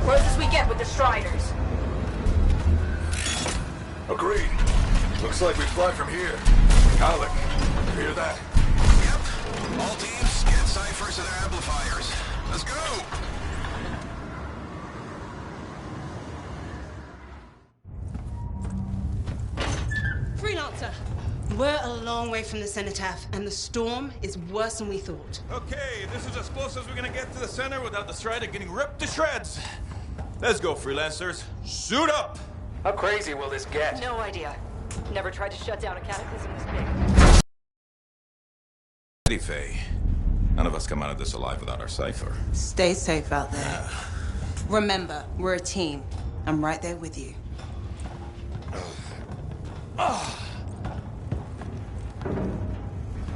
Closest we get with the Striders. Agreed. Looks like we fly from here. Alec, you hear that? Yep. All teams, get ciphers to their amplifiers. Let's go! Freelancer, we're a long way from the cenotaph, and the storm is worse than we thought. Okay, this is as close as we're gonna get to the center without the Strider getting ripped to shreds. Let's go, freelancers. Suit up! How crazy will this get? No idea. Never tried to shut down a cataclysm this big. Ready, Faye. None of us come out of this alive without our cipher. Stay safe out there. Remember, we're a team. I'm right there with you.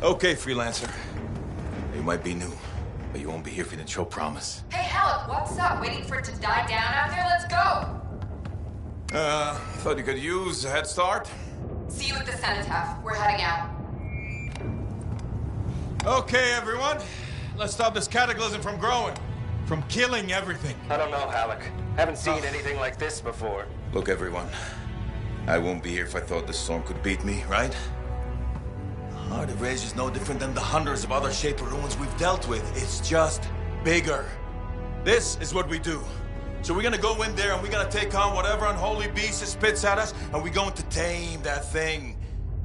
Okay, freelancer. You might be new, but you won't be here for the show promise. Hey, Alec, what's up? Waiting for it to die down out there? Let's go! Thought you could use a head start. See you at the cenotaph. We're heading out. Okay, everyone. Let's stop this cataclysm from growing. From killing everything. I don't know, Alec. Haven't seen anything like this before. Look, everyone. I won't be here if I thought this storm could beat me, right? Oh, the Rage is no different than the hundreds of other Shaper ruins we've dealt with. It's just bigger. This is what we do. So we're gonna go in there and we're gonna take on whatever unholy beast it spits at us, and we're going to tame that thing.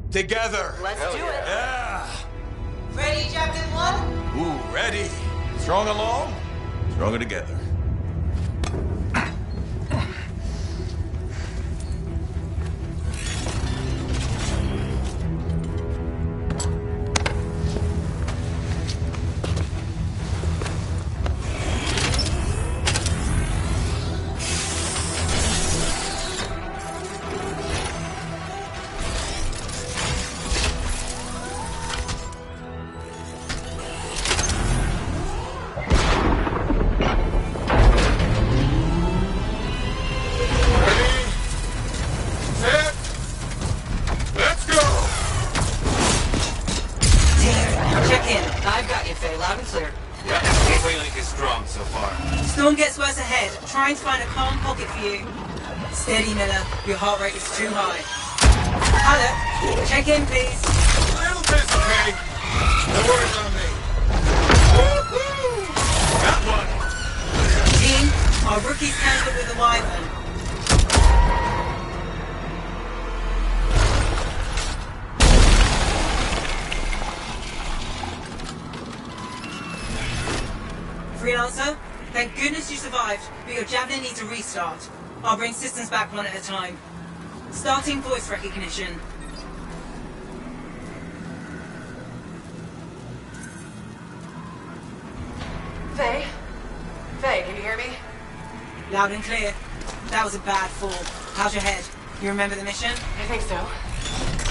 Together. Let's do it. Yeah. Ready, Javelin 1? Ooh, ready. Strong along, stronger together. Storm gets worse ahead. Trying to find a calm pocket for you. Steady, Miller. Your heart rate is too high. Alec, check in, please. A little bit, okay? No worries on me. Got one. Team, our rookies handled with the Wyvern. Freelancer, thank goodness you survived, but your Javelin needs a restart. I'll bring systems back one at a time. Starting voice recognition. Faye? Faye, can you hear me? Loud and clear. That was a bad fall. How's your head? You remember the mission? I think so.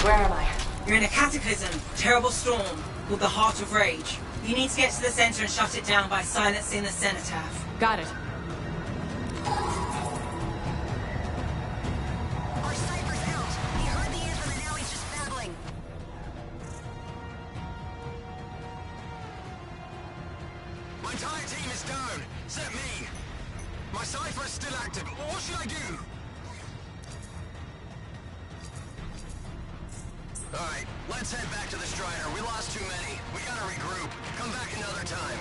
Where am I? You're in a cataclysm, terrible storm, called the Heart of Rage. You need to get to the center and shut it down by silencing the cenotaph. Got it. Our cipher's out. He heard the anthem and now he's just babbling. My entire team is down, except me. My cipher's still active. What should I do? Alright, let's head back to the Strider. We lost too many. We gotta regroup. Come back another time.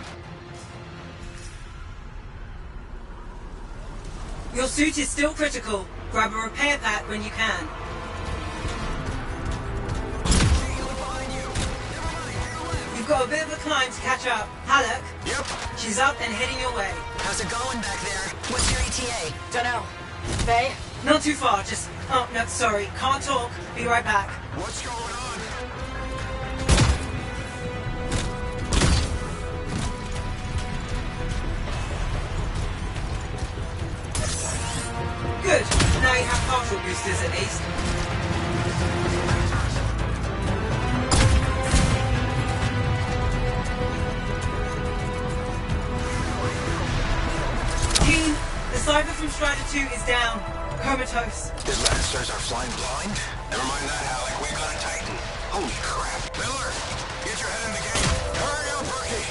Your suit is still critical. Grab a repair pack when you can. You've got a bit of a climb to catch up. Halleck? Yep. She's up and heading your way. How's it going back there? What's your ETA? Dunno. Faye? Not too far, just... Oh, no, sorry. Can't talk. Be right back. What's going on? Good. Now you have partial boosters at least. Team, the Cypher from Strider 2 is down. Comatose. His Lancers are flying blind? Never mind that, Alec. We got a Titan. Holy crap. Miller, get your head in the game. Hurry up, rookie.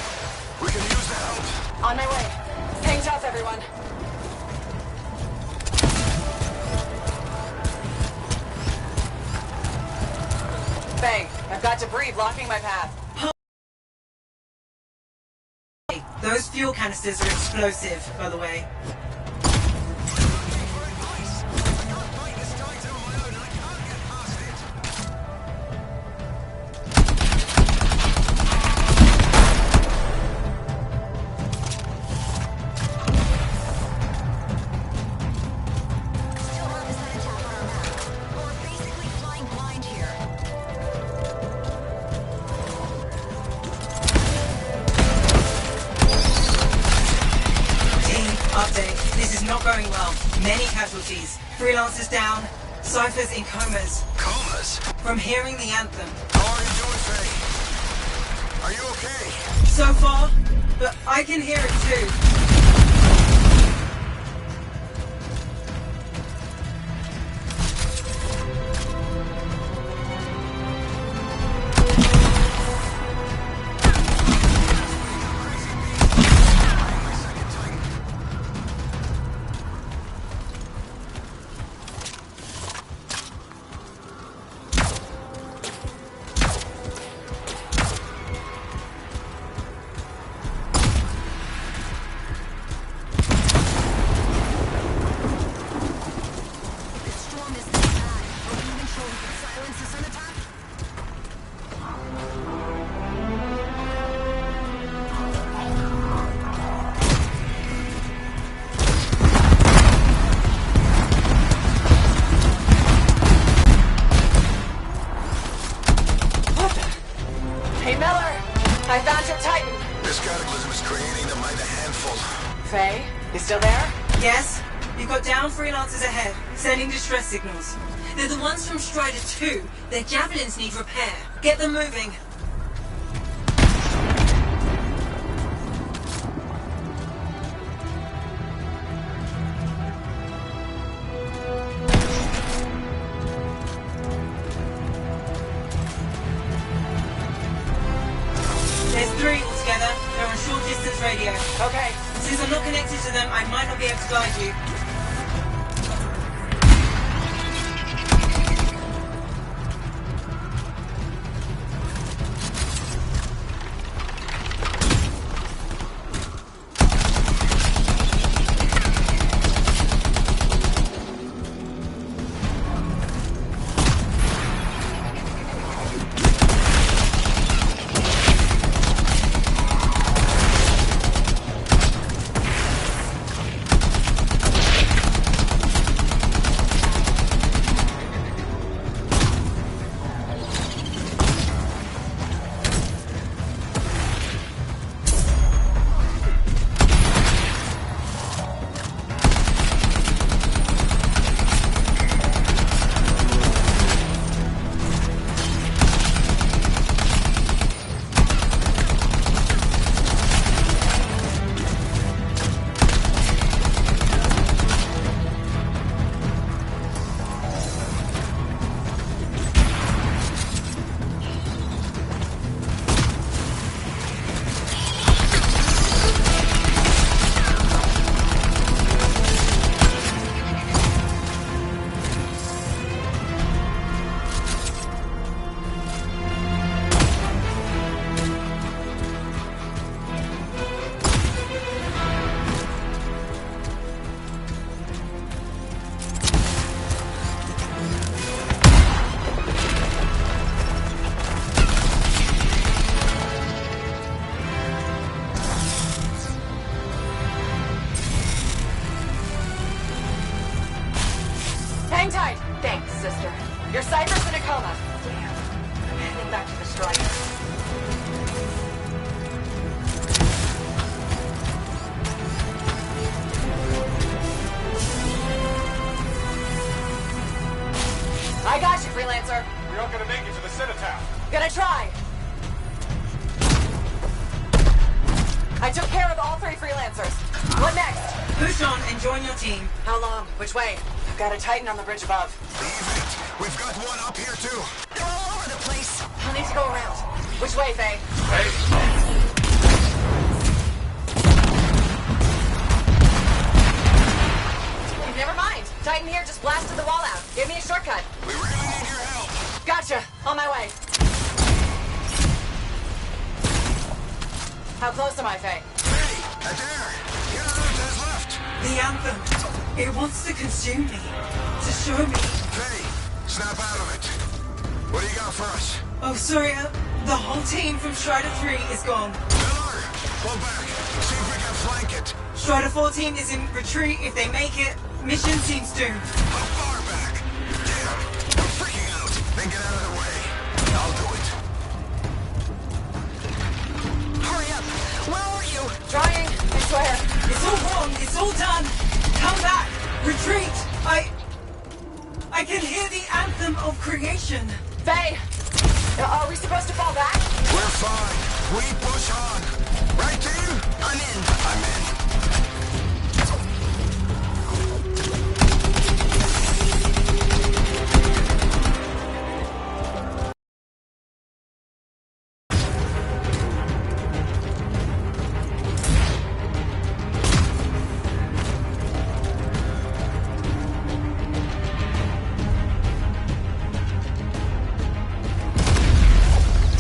We can use the help. On my way. Hang tough, everyone. Faye, I've got debris blocking my path. Those fuel canisters are explosive, by the way. Still have this attack on our map. We're basically flying blind here. Team, update. This is not going well. Many casualties. Freelancers down. Cyphers in comas. Comas? From hearing the anthem. How are you doing, Faye? Are you okay? So far, but I can hear it too. This storm is that bad. Are we even sure we can silence the sun attack? What the? Hey, Miller! I found your Titan! This cataclysm is creating them by the handful. Faye, you still there? Yes? You've got down freelancers ahead, sending distress signals. They're the ones from Strider 2. Their javelins need repair. Get them moving. There's 3 altogether. They're on short distance radio. Okay. Since I'm not connected to them, I might not be able to guide you. Hang tight! Thanks, sister. Your Cypher's in a coma. Damn. I'm heading back to the Strider. I got you, freelancer. We aren't gonna make it to the cenotaph. Gonna try. I took care of all 3 freelancers. What next? Push on and join your team. How long? Which way? I've got a Titan on the bridge above. Leave it. We've got one up here, too. They're all over the place. I'll need to go around. Which way, Faye? Never mind. Titan here just blasted the wall out. Give me a shortcut. We really need your help. Gotcha. On my way. How close am I, Faye? Hey, Adair! Get out of there's left! The Anthem. It wants to consume me. To show me. Faye, snap out of it. What do you got for us? Oh, sorry. The whole team from Strider 3 is gone. Miller! Pull back. See if we can flank it. Strider 4 team is in retreat. If they make it, mission seems doomed. How far back? Damn! I'm freaking out. Then get out of the way. I'll do it. Hurry up! Where are you? Trying, I swear. It's all wrong. It's all done. Come back. Retreat. I can hear the anthem of creation. Faye! Are we supposed to fall back? We're fine. We push on. Right, team? I'm in.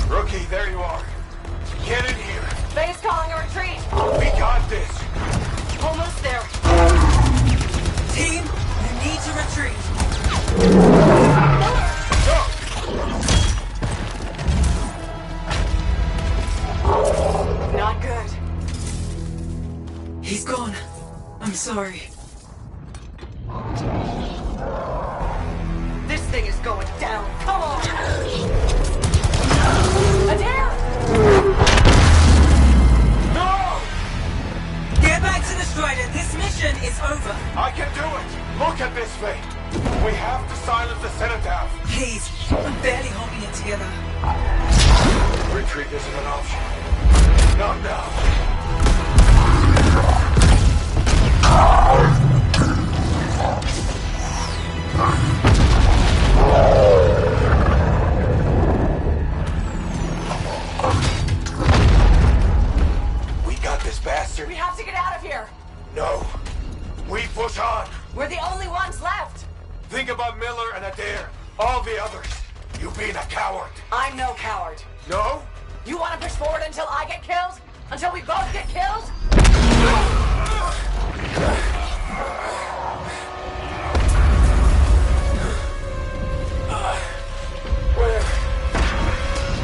Rookie, there you are. Get in here. Faye's calling a retreat. We got this. Almost there. Team, you need to retreat. Not good. He's gone. I'm sorry. This thing is going down. Come on! Adair! No! Get back to the Strider. This mission is over. I can do it. Look at this, Faye. We have to silence the Cenotaph. Please, I'm barely holding it together. Retreat isn't an option. Not now. We got this bastard. We have to get out of here. No. We push on. We're the only ones left. Think about Miller and Adair. All the others. You being a coward. I'm no coward. No? You want to push forward until I get killed? Until we both get killed?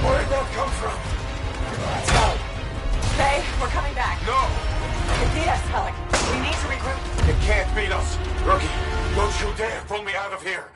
Where'd that come from? Let's go. Faye, we're coming back. No! They beat us, Alec. We need to regroup. It can't beat us. Rookie, don't you dare pull me out of here.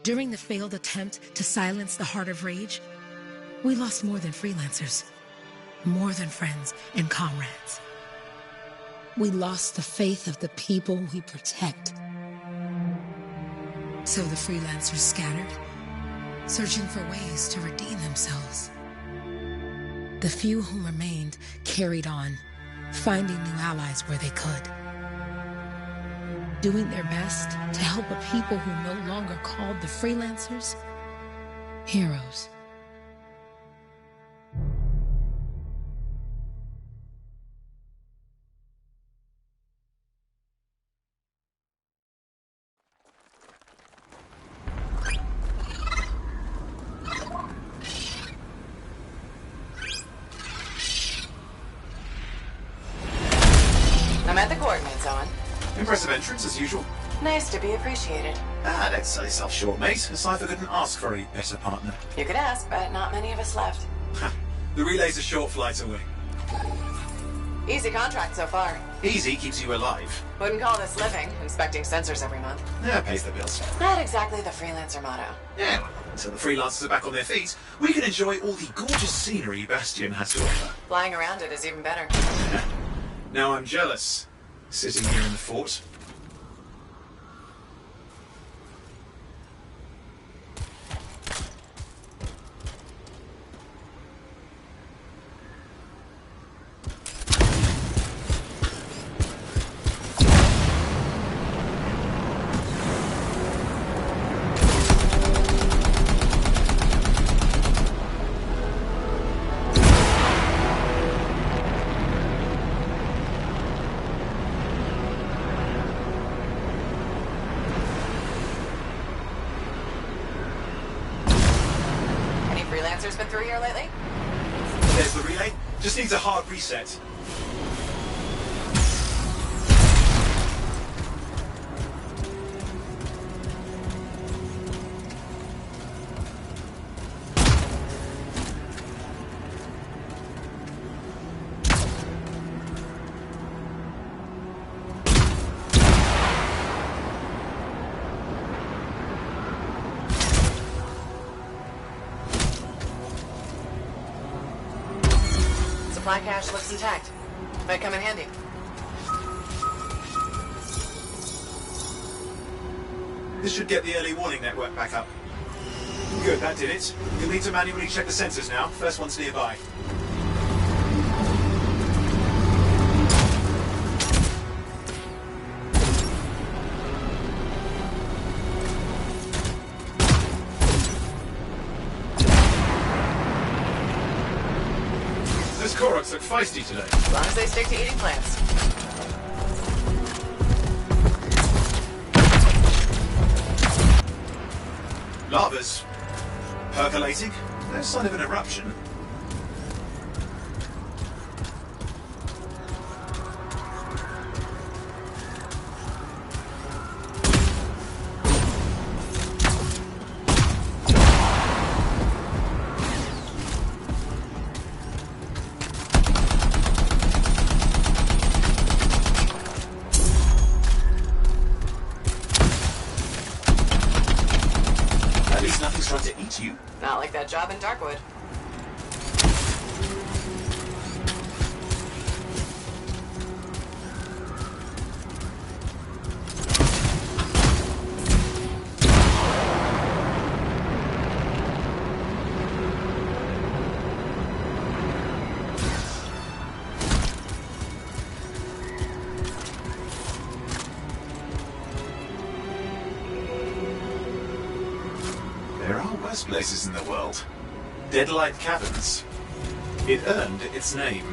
During the failed attempt to silence the Heart of Rage, we lost more than freelancers, more than friends and comrades. We lost the faith of the people we protect. So the freelancers scattered, searching for ways to redeem themselves. The few who remained carried on, finding new allies where they could. Doing their best to help a people who no longer called the freelancers heroes. Impressive entrance, as usual. Nice to be appreciated. Ah, don't sell yourself short, mate. A cipher couldn't ask for a better partner. You could ask, but not many of us left. The relay's a short flight away. Easy contract so far. Easy keeps you alive. Wouldn't call this living, inspecting sensors every month. Yeah, pays the bills. Not exactly the freelancer motto. Yeah, well, until the freelancers are back on their feet, we can enjoy all the gorgeous scenery Bastion has to offer. Flying around it is even better. Now I'm jealous, sitting here in the fort. Freelancers been through here lately? There's the relay. Just needs a hard reset. Supply cache looks intact. Might come in handy. This should get the early warning network back up. Good, that did it. You'll need to manually check the sensors now. First one's nearby. Those Koroks look feisty today. As long as they stick to eating plants. Lava's percolating. No sign of an eruption. At least nothing's trying to eat you. Not like that job in Darkwood. There are worse places in the world. Deadlight Caverns. It earned its name.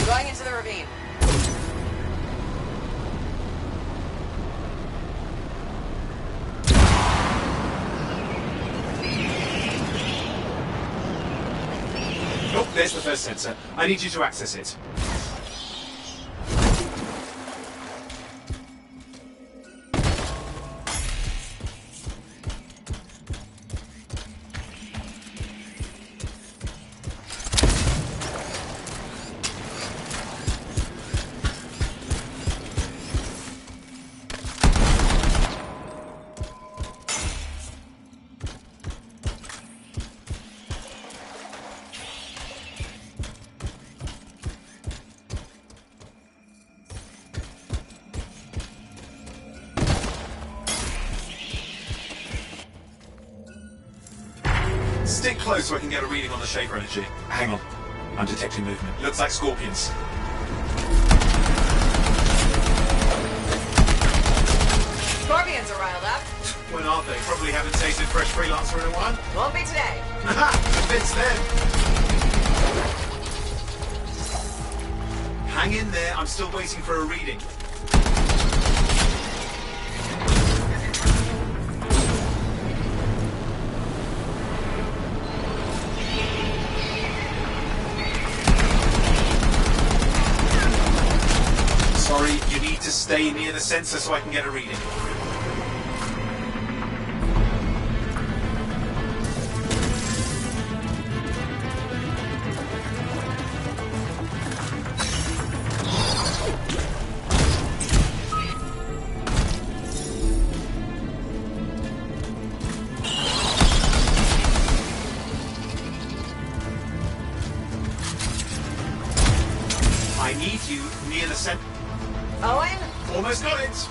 Going into the ravine. Oh, there's the first sensor. I need you to access it. Stick close so I can get a reading on the Shaper energy. Hang on. I'm detecting movement. Looks like scorpions. Scorpions are riled up. When aren't they? Probably haven't tasted fresh freelancer in a while. Won't be today. Haha! Convince them! Hang in there, I'm still waiting for a reading. Sorry, you need to stay near the sensor so I can get a reading. I need you near the center. Owen? Almost got it!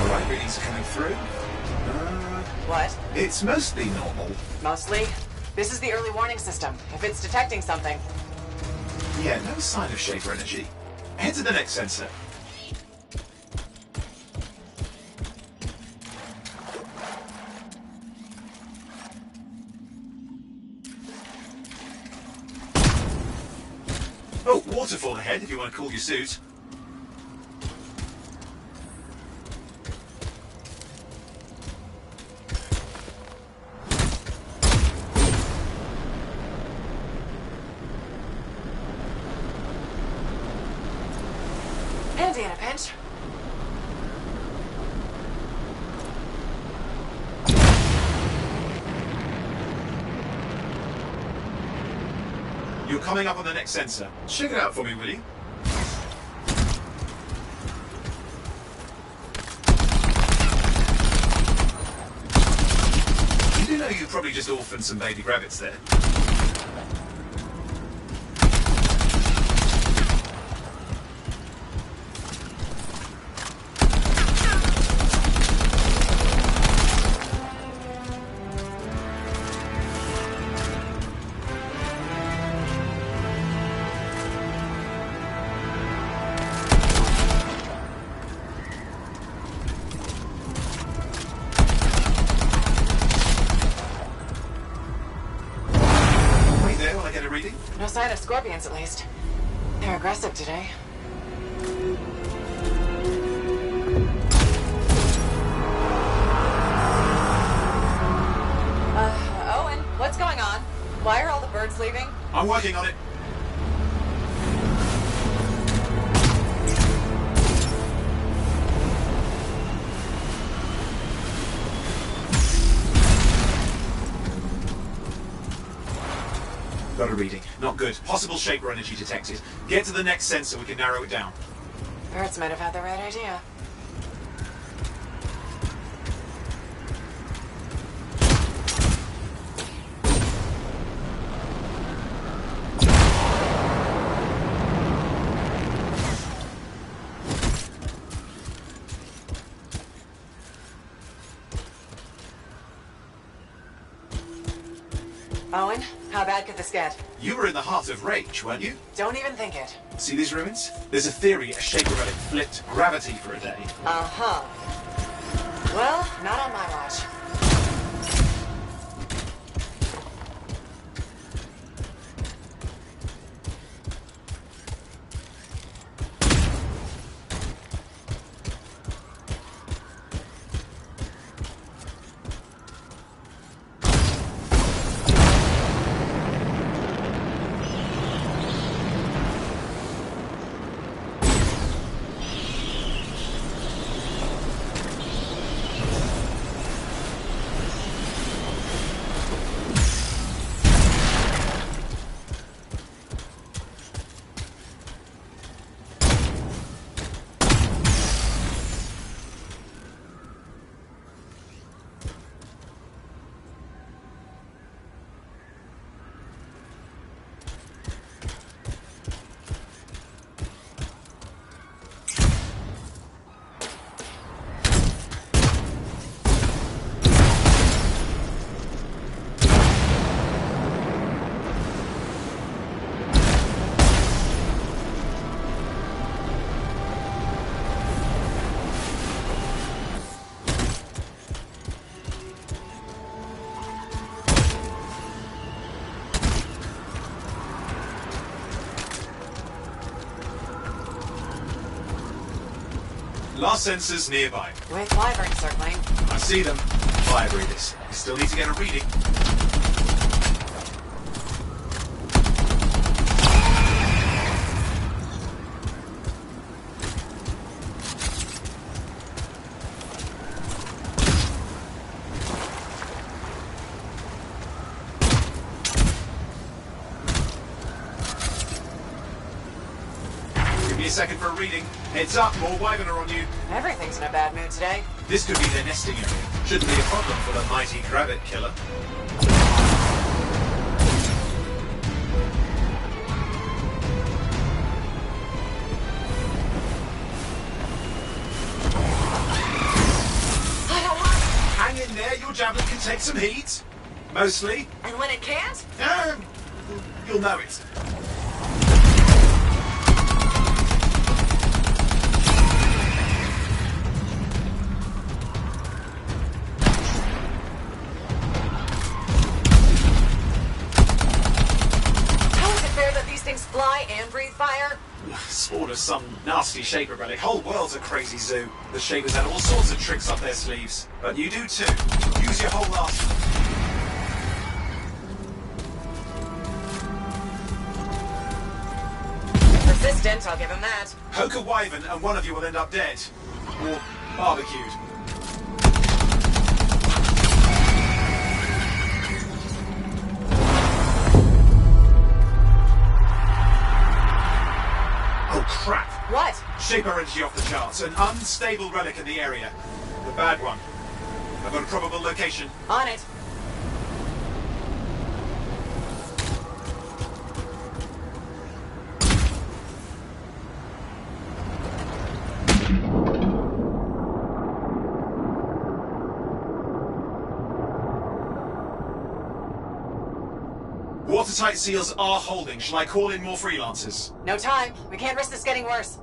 Alright, readings coming through. What? It's mostly normal. Mostly. This is the early warning system. If it's detecting something. Yeah, no sign of Shaper energy. Head to the next sensor. Oh, waterfall ahead if you want to cool your suit. Handy in a pinch. You're coming up on the next sensor. Check it out for me, will you? You do know you probably just orphaned some baby rabbits there. No sign of scorpions, at least. They're aggressive today. Owen, what's going on? Why are all the birds leaving? I'm working on it. Got a reading. Not good. Possible Shaper energy detected. Get to the next sensor, we can narrow it down. Birds might have had the right idea. Owen, how bad could this get? You were in the heart of Rage, weren't you? Don't even think it. See these ruins? There's a theory a Shaper relic flipped gravity for a day. Uh-huh. Well, not on my watch. Last sensors nearby. With wyvern circling. I see them. Fire breathers. We still need to get a reading. Give me a second for a reading. Heads up, more wyvern are on you. Everything's in a bad mood today. This could be their nesting area. Shouldn't be a problem for the mighty Grabbit killer. I don't want it. Hang in there, your javelin can take some heat. Mostly. And when it can't? You'll know it. How is it fair that these things fly and breathe fire? Spawn of some nasty shaper relic. Whole world's a crazy zoo. The shapers had all sorts of tricks up their sleeves. But you do too. Use your whole arsenal. Persistent, I'll give him that. Poke a wyvern and one of you will end up dead. Or barbecued. Oh crap! What? Shaper energy off the charts. An unstable relic in the area. The bad one. I've got a probable location. On it. Watertight seals are holding. Shall I call in more freelancers? No time. We can't risk this getting worse.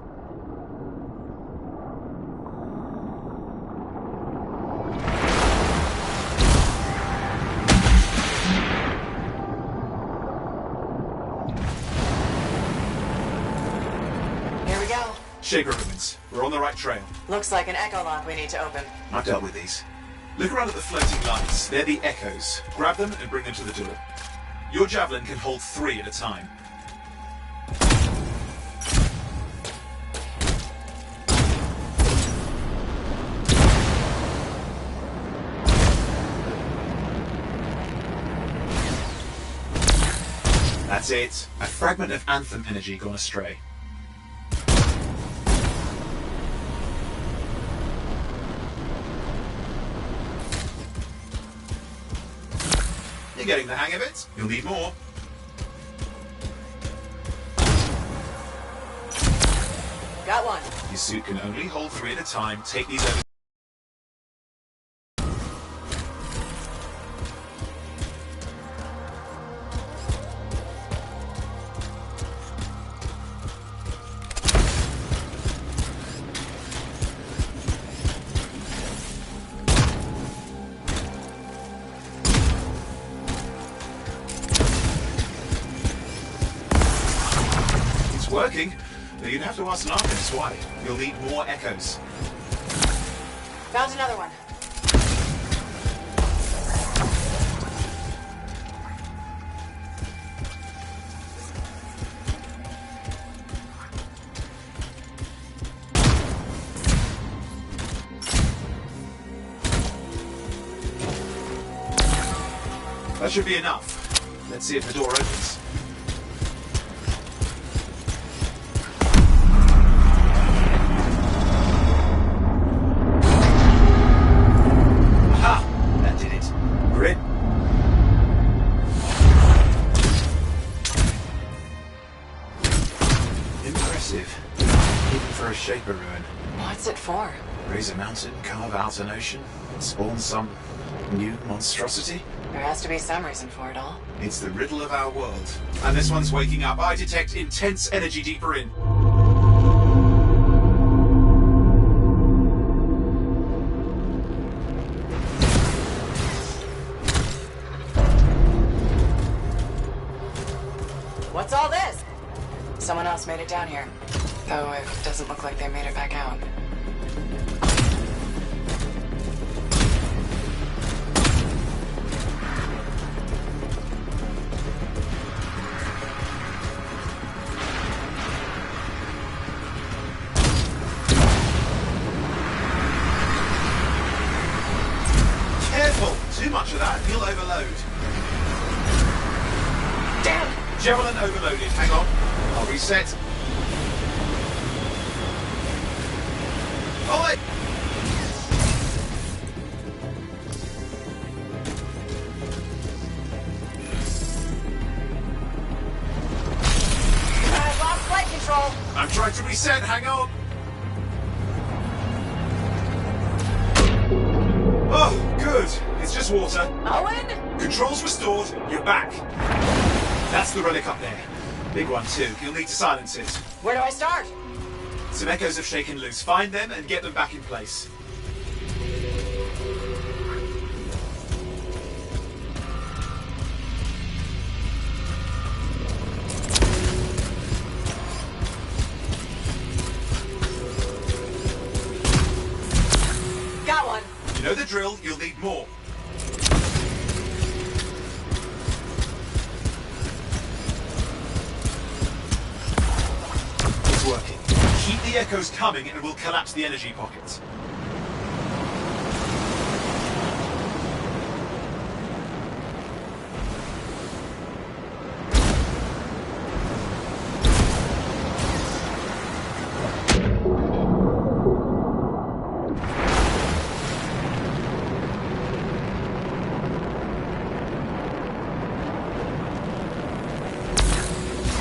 Here we go. Shaper ruins. We're on the right trail. Looks like an echo lock we need to open. I've dealt with these. Look around at the floating lights. They're the echoes. Grab them and bring them to the door. Your javelin can hold 3 at a time. That's it. A fragment of Anthem energy gone astray. You're getting the hang of it. You'll need more. Got one. Your suit can only hold 3 at a time. Take these over. Working, but you'd have to ask an archivist why. You'll need more echoes. Found another one. That should be enough. Let's see if the door opens. Shaper ruin. What's it for? Raise a mountain, carve out an ocean, spawn some new monstrosity? There has to be some reason for it all. It's the riddle of our world. And this one's waking up. I detect intense energy deeper in. What's all this? Someone else made it down here. Though it doesn't look like they made it back out. much of that and he'll overload. Damn! Javelin overloaded. Hang on. I'll reset. Hold it! I lost flight control. I'm trying to reset. Hang on. Oh, good. It's just water. Owen? Controls restored. You're back. That's the relic up there. Big one too. You'll need to silence it. Where do I start? Some echoes have shaken loose. Find them and get them back in place. Got one. You know the drill. You'll need more. It's working. Keep the echoes coming and we'll collapse the energy pockets.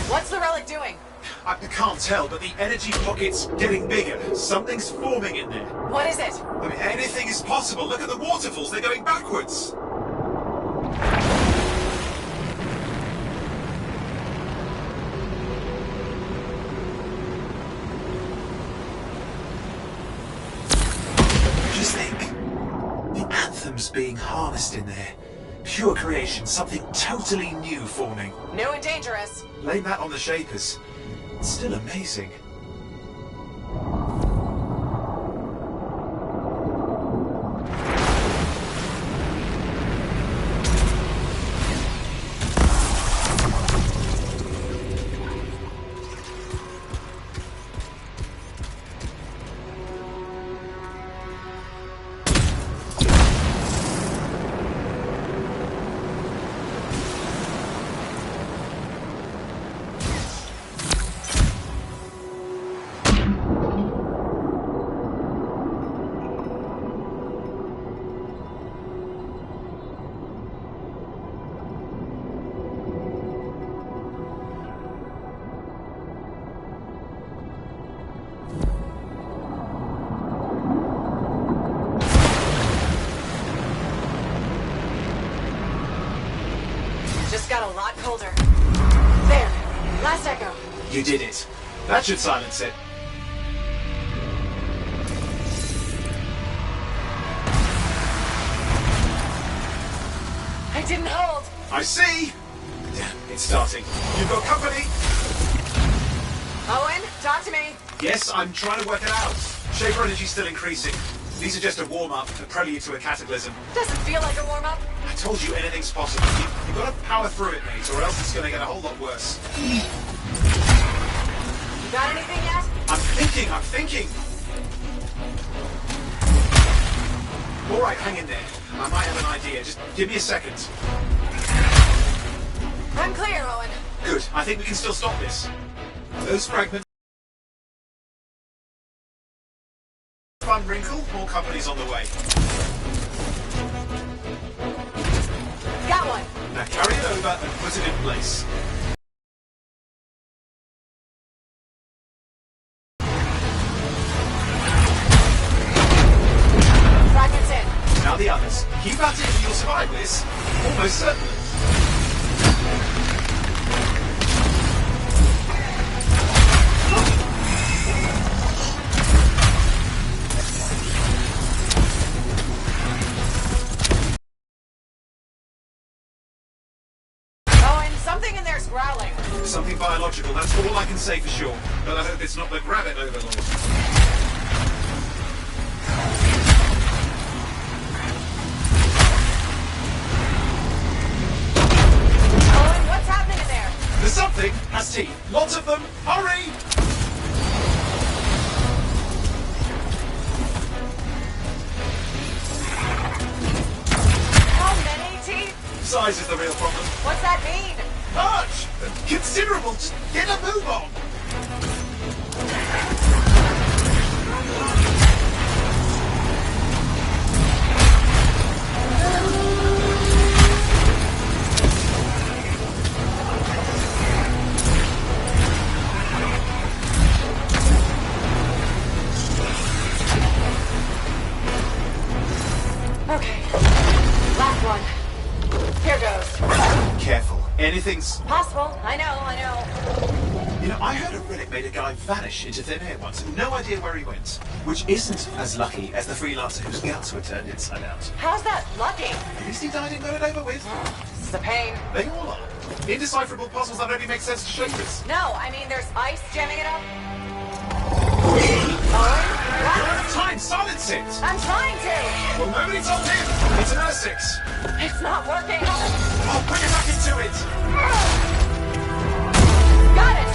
What's the relic doing? I can't tell, but the energy pocket's getting bigger. Something's forming in there. What is it? I mean, anything is possible. Look at the waterfalls. They're going backwards. Just think. The Anthem's being harnessed in there. Pure creation. Something totally new forming. New and dangerous. Blame that on the Shapers. It's still amazing. Just got a lot colder. There. Last echo. You did it. That should silence it. I didn't hold. I see! Damn, it's starting. You've got company! Owen, talk to me. Yes, I'm trying to work it out. Shaper energy's still increasing. These are just a warm-up, a prelude to a cataclysm. Doesn't feel like a warm-up. I told you anything's possible. You've got to power through it, mate, or else it's going to get a whole lot worse. You got anything yet? I'm thinking! All right, hang in there. I might have an idea. Just give me a second. I'm clear, Owen. Good. I think we can still stop this. Those fragments... Fun wrinkle. More companies on the way. Got one. Now carry it over and put it in place. Fragments in. Now the others. Keep at it and you'll survive this. Almost certainly. Owen, something in there's growling. Something biological, that's all I can say for sure. But I hope it's not the Gravit Overlord. Owen, what's happening in there? There's something has teeth. Lots of them. Hurry! Oh Size is the real problem. What's that mean? Large! Considerable! Just get a move on! Okay. Last one. Here goes. Careful. Anything's... Possible. I know. You know, I heard a relic made a guy vanish into thin air once. No idea where he went. Which isn't as lucky as the freelancer whose guts were turned inside out. How's that lucky? At least he died and got it over with. This is a pain. They all are. Indecipherable puzzles that only make sense to shapers. No, I mean there's ice jamming it up. You're What? out of time! Silence it! I'm trying to. Well, nobody told him! It's an R6! It's not working. Oh, bring it back into it! Got it.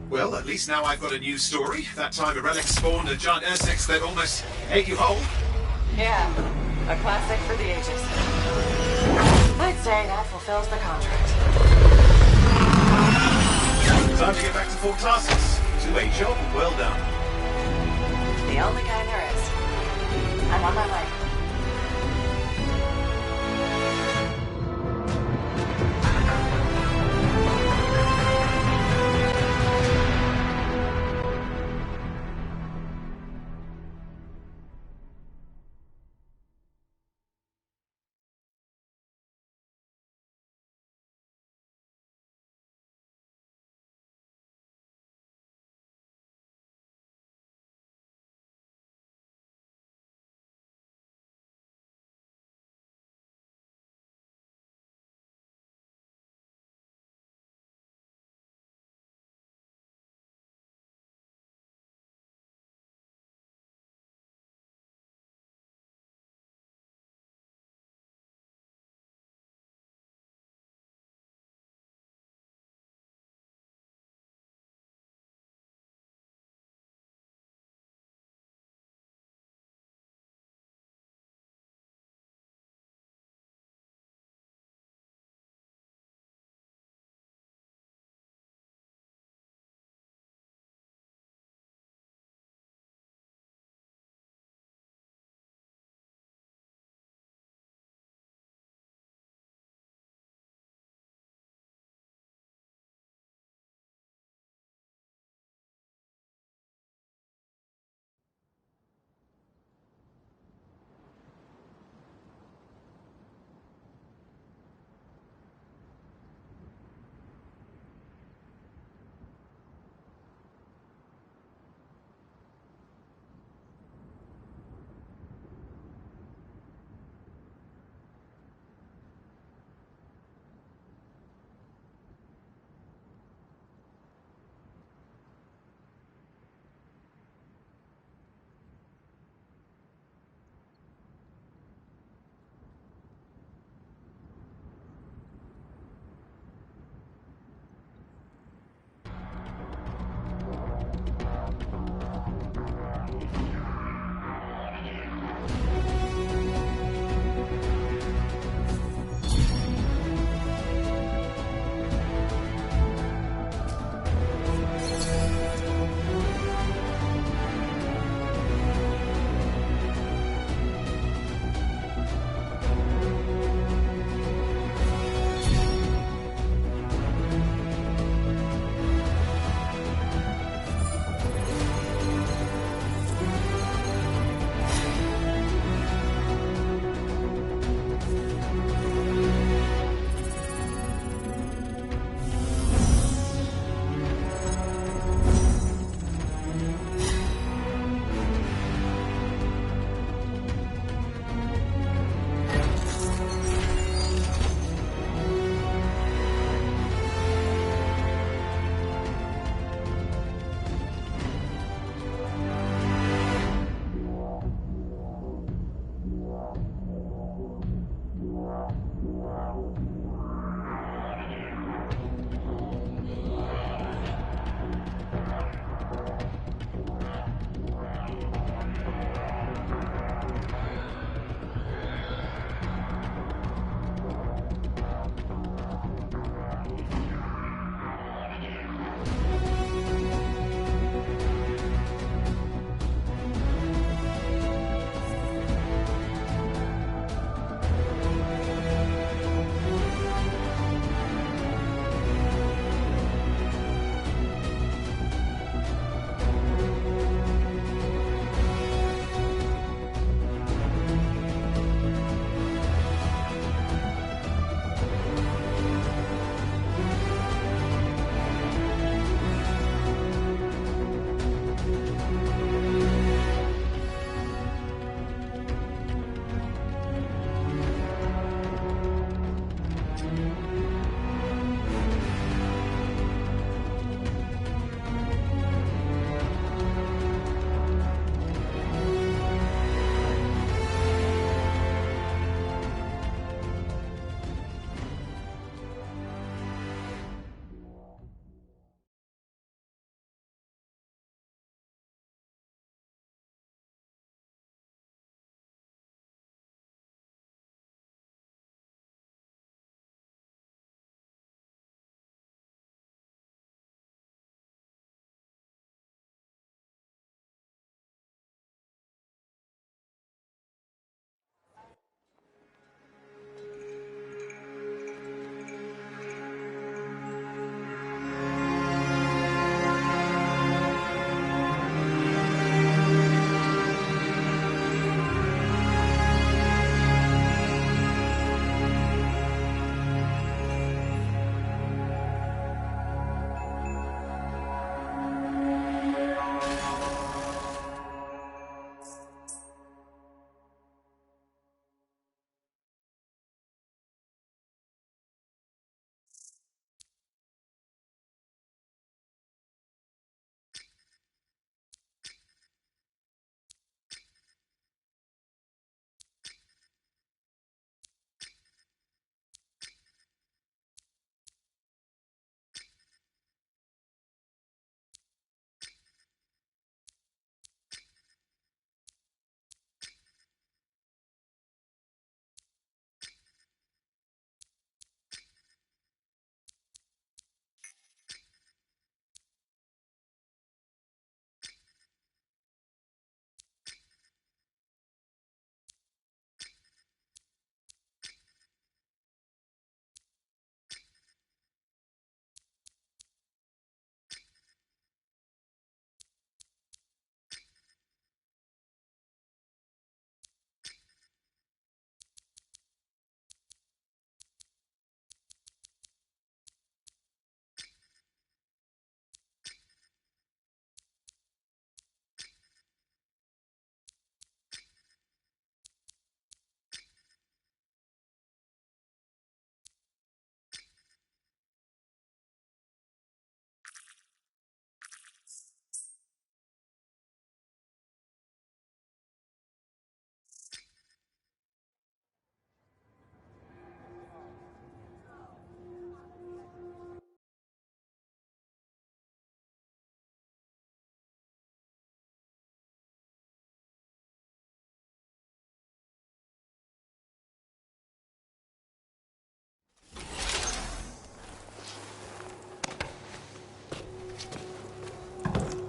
Well, at least now I've got a new story. That time a relic spawned a giant R6 that almost ate you whole. Yeah, a classic for the ages. I'd say that fulfills the contract. Time to get back to full tasks. To a job well done. The only kind there is. I'm on my way.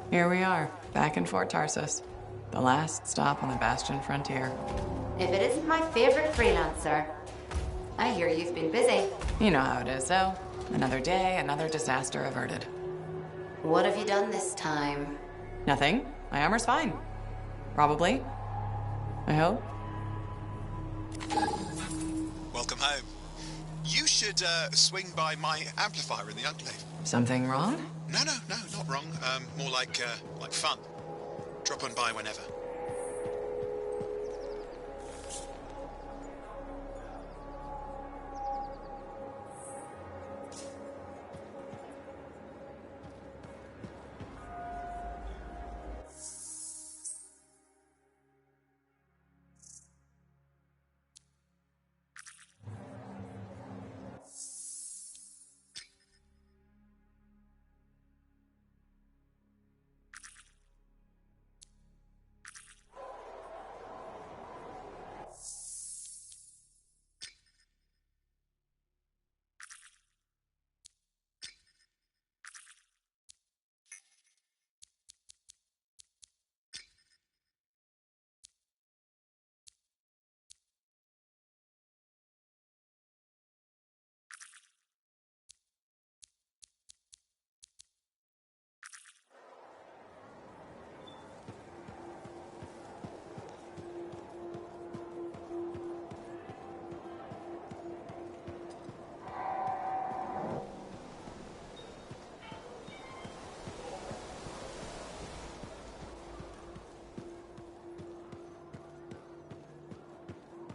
Here we are, back in Fort Tarsus. The last stop on the Bastion frontier. If it isn't my favorite freelancer. I hear you've been busy. You know how it is, though. Another day, another disaster averted. What have you done this time? Nothing. My armor's fine. Probably. I hope. Welcome home. You should swing by my amplifier in the Enclave. Something wrong? No, not wrong. More like fun. Drop on by whenever.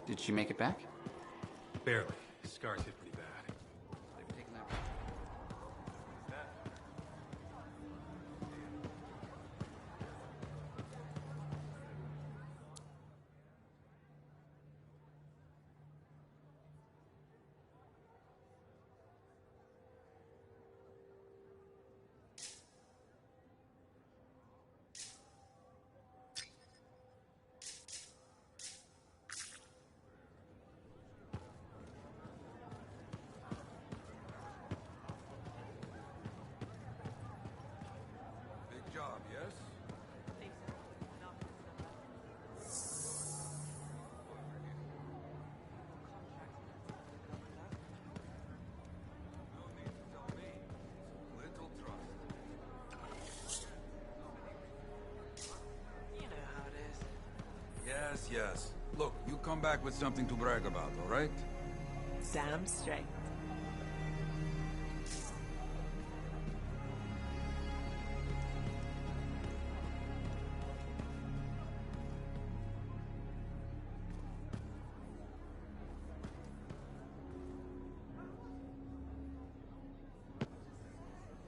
Did she make it back? Barely. Scars hit pretty bad. They were taking that. Big job, yes? No need to tell me. Little trust. You know how it is. Yes. Look, you come back with something to brag about, all right? Damn straight.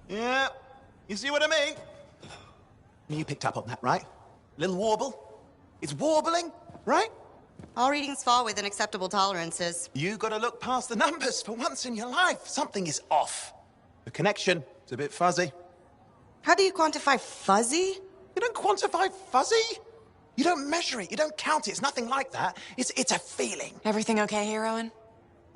Yeah, you see what I mean? You picked up on that, right? Little warble? It's warbling, right? All readings fall within acceptable tolerances. You gotta look past the numbers for once in your life. Something is off. The connection is a bit fuzzy. How do you quantify fuzzy? You don't quantify fuzzy? You don't measure it, you don't count it, it's nothing like that. It's a feeling. Everything okay here, Owen?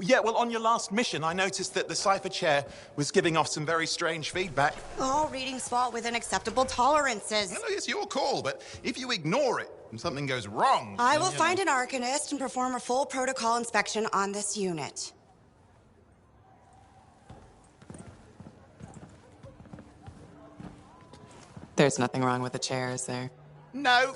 Yeah, well, on your last mission, I noticed that the cipher chair was giving off some very strange feedback. All readings fall within acceptable tolerances. Well, it's your call, but if you ignore it and something goes wrong... I will find an arcanist and perform a full protocol inspection on this unit. There's nothing wrong with the chair, is there? No.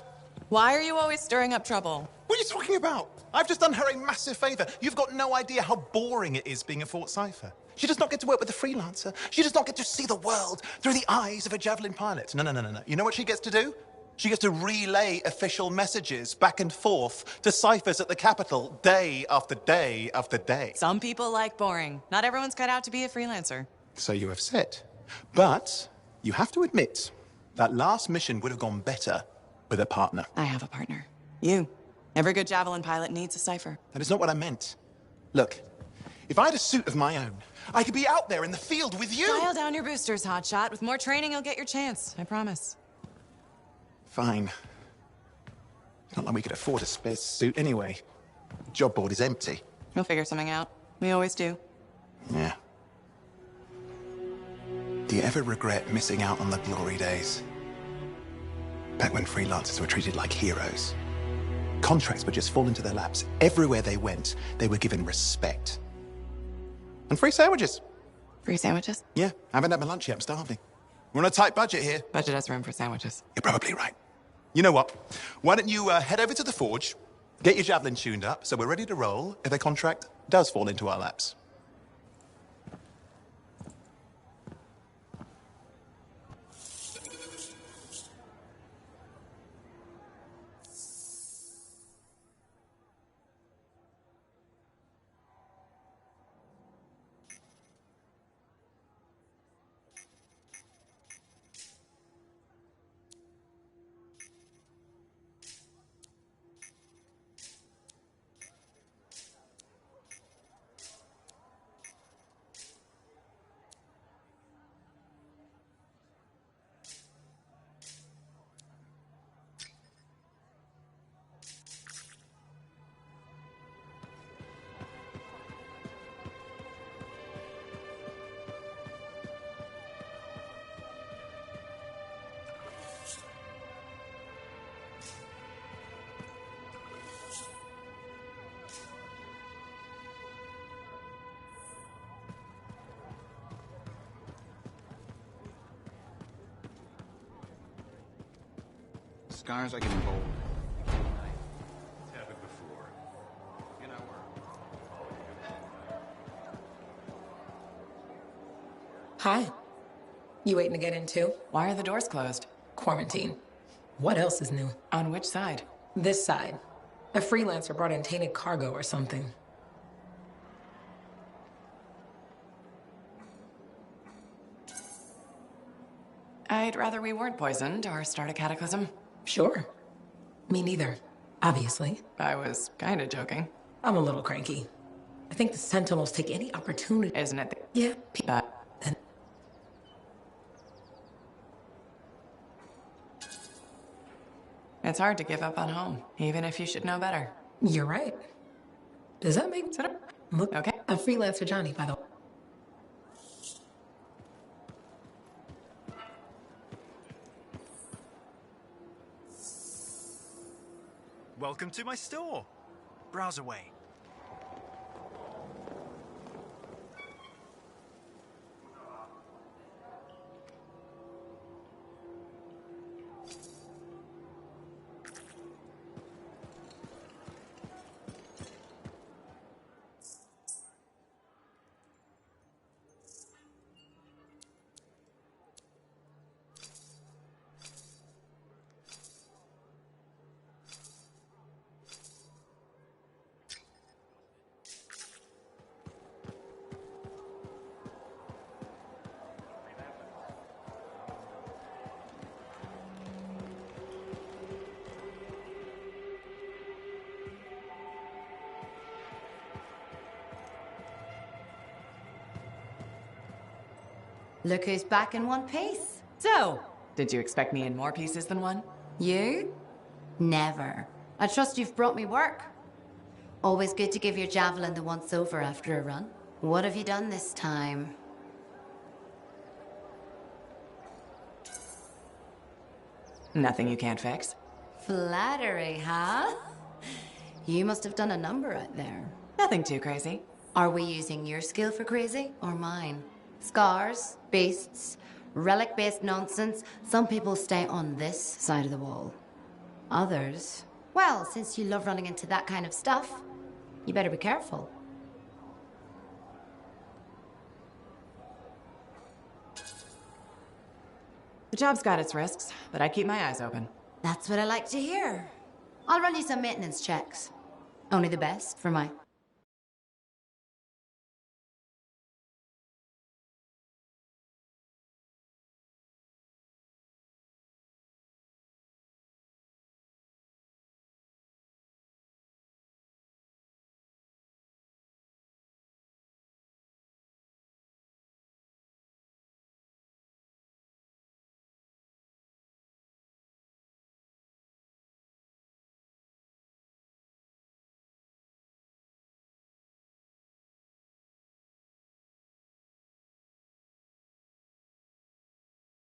Why are you always stirring up trouble? What are you talking about? I've just done her a massive favor. You've got no idea how boring it is being a Fort Cipher. She does not get to work with a freelancer. She does not get to see the world through the eyes of a Javelin pilot. No. You know what she gets to do? She gets to relay official messages back and forth to ciphers at the Capitol day after day after day. Some people like boring. Not everyone's cut out to be a freelancer. So you have said. But you have to admit, that last mission would have gone better with a partner. I have a partner. You. Every good Javelin pilot needs a cipher. That is not what I meant. Look, if I had a suit of my own, I could be out there in the field with you. Dial down your boosters, hotshot. With more training, you'll get your chance. I promise. Fine. It's not like we could afford a spare suit anyway. The job board is empty. We'll figure something out. We always do. Yeah. Do you ever regret missing out on the glory days? Back when freelancers were treated like heroes. Contracts would just fall into their laps. Everywhere they went, they were given respect. And free sandwiches. Free sandwiches? Yeah, I haven't had my lunch yet. I'm starving. We're on a tight budget here. Budget has room for sandwiches. You're probably right. You know what? Why don't you head over to the forge, get your javelin tuned up, so we're ready to roll if a contract does fall into our laps. Scars are getting bold. It's happened before. In our work. Hi. You waiting to get in too? Why are the doors closed? Quarantine. What else is new? On which side? This side. A freelancer brought in tainted cargo or something. I'd rather we weren't poisoned or start a cataclysm. Sure. Me neither. Obviously. I was kinda joking. I'm a little cranky. I think the Sentinels take any opportunity. Isn't it? Yeah. It's hard to give up on home, even if you should know better. You're right. Does that make sense? Look, okay. I'm freelancer Johnny, by the way. Welcome to my store. Browse away. Look who's back in one piece. So, did you expect me in more pieces than one? You? Never. I trust you've brought me work. Always good to give your javelin the once-over after a run. What have you done this time? Nothing you can't fix. Flattery, huh? You must have done a number out there. Nothing too crazy. Are we using your skill for crazy or mine? Scars, beasts, relic-based nonsense. Some people stay on this side of the wall. Others, well, since you love running into that kind of stuff, you better be careful. The job's got its risks, but I keep my eyes open. That's what I like to hear. I'll run you some maintenance checks. Only the best for my